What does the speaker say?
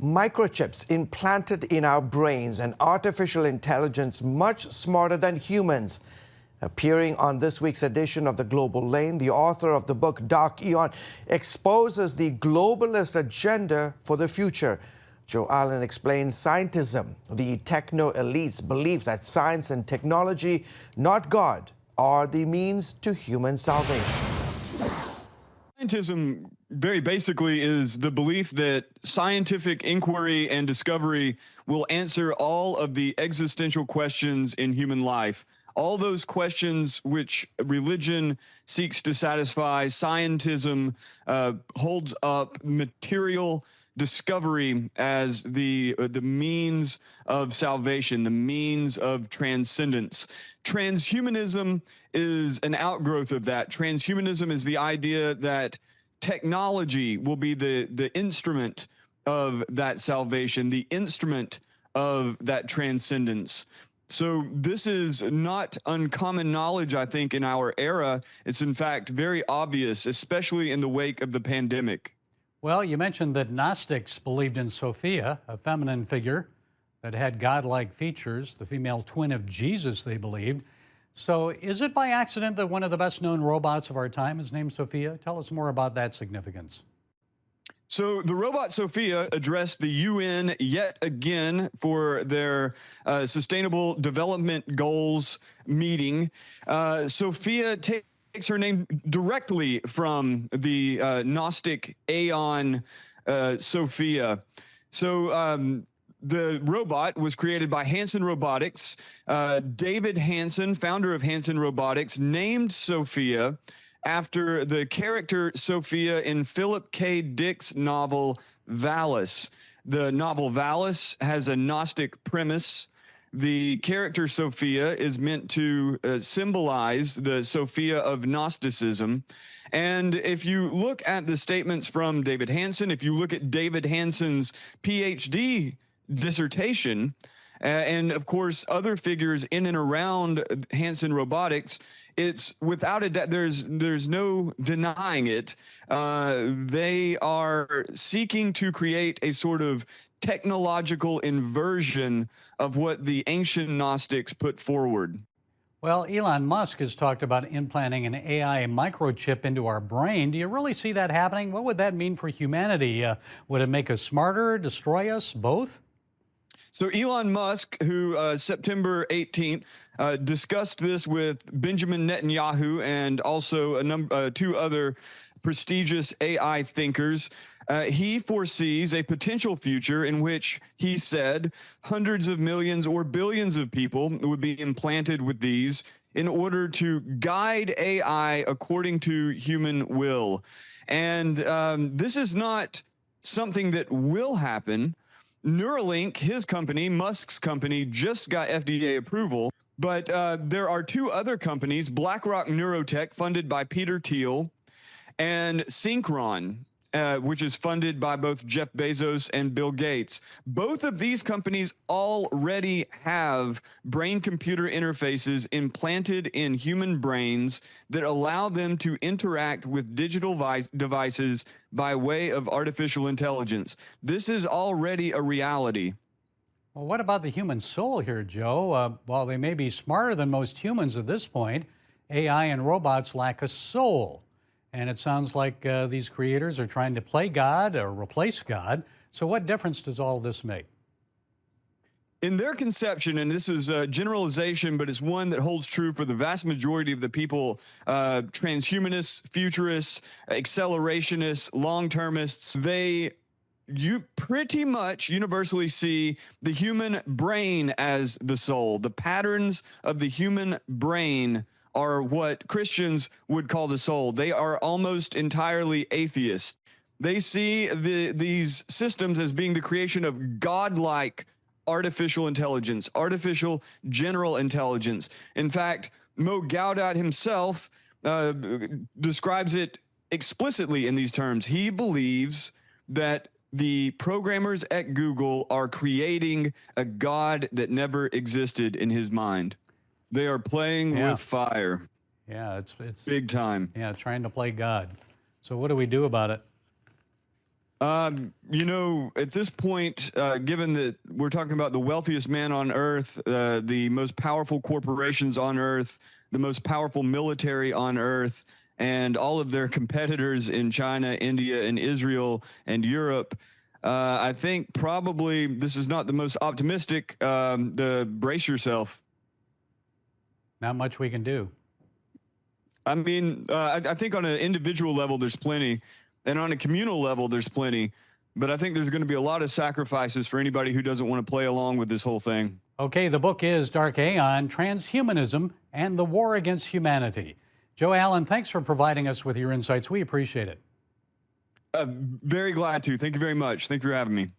Microchips implanted in our brains and artificial intelligence much smarter than humans. Appearing on this week's edition of The Global Lane, the author of the book Dark Eon exposes the globalist agenda for the future. Joe Allen explains scientism. The techno-elites believe that science and technology, not God, are the means to human salvation. Scientism, very basically, is the belief that scientific inquiry and discovery will answer all of the existential questions in human life. All those questions which religion seeks to satisfy, scientism holds up material discovery as the means of salvation, the means of transcendence. Transhumanism is an outgrowth of that. Transhumanism is the idea that technology will be the instrument of that salvation, the instrument of that transcendence. So this is not uncommon knowledge, I think, in our era. It's in fact very obvious, especially in the wake of the pandemic. Well, you mentioned that Gnostics believed in Sophia, a feminine figure that had godlike features, the female twin of Jesus, they believed. So is it by accident that one of the best-known robots of our time is named Sophia? Tell us more about that significance. So the robot Sophia addressed the UN yet again for their Sustainable Development Goals meeting. Sophia takes her name directly from the Gnostic Aeon Sophia. So the robot was created by Hanson Robotics. David Hanson, founder of Hanson Robotics, named Sophia after the character Sophia in Philip K. Dick's novel Valis. The novel Valis has a Gnostic premise. The character Sophia is meant to symbolize the Sophia of Gnosticism. And if you look at the statements from David Hanson, if you look at David Hanson's PhD dissertation, and of course other figures in and around Hanson Robotics, it's without a doubt, there's no denying it. They are seeking to create a sort of technological inversion of what the ancient Gnostics put forward. Well, Elon Musk has talked about implanting an AI microchip into our brain. Do you really see that happening? What would that mean for humanity? Would it make us smarter, destroy us, both? So Elon Musk, who September 18th discussed this with Benjamin Netanyahu and also two other prestigious AI thinkers, he foresees a potential future in which, he said, hundreds of millions or billions of people would be implanted with these in order to guide AI according to human will. And this is not something that will happen. Neuralink, his company, Musk's company, just got FDA approval, but there are two other companies, BlackRock Neurotech, funded by Peter Thiel, and Synchron, which is funded by both Jeff Bezos and Bill Gates. Both of these companies already have brain-computer interfaces implanted in human brains that allow them to interact with digital devices by way of artificial intelligence. This is already a reality. Well, what about the human soul here, Joe? While they may be smarter than most humans at this point, AI and robots lack a soul. And it sounds like these creators are trying to play God or replace God. So what difference does all this make? In their conception, and this is a generalization, but it's one that holds true for the vast majority of the people, transhumanists, futurists, accelerationists, long-termists, you pretty much universally see the human brain as the soul. The patterns of the human brain are what Christians would call the soul. They are almost entirely atheist. They see these systems as being the creation of godlike artificial intelligence, artificial general intelligence. In fact, Mo Gaudat himself describes it explicitly in these terms. He believes that the programmers at Google are creating a God that never existed in his mind. They are playing with fire. Yeah, it's big time. Yeah, trying to play God. So what do we do about it? You know, at this point, given that we're talking about the wealthiest man on earth, the most powerful corporations on earth, the most powerful military on earth, and all of their competitors in China, India, and Israel and Europe, I think probably this is not the most optimistic. Brace yourself. Not much we can do. I mean, I think on an individual level, there's plenty. And on a communal level, there's plenty. But I think there's going to be a lot of sacrifices for anybody who doesn't want to play along with this whole thing. Okay, the book is Dark Aeon, Transhumanism and the War Against Humanity. Joe Allen, thanks for providing us with your insights. We appreciate it. Very glad to. Thank you very much. Thank you for having me.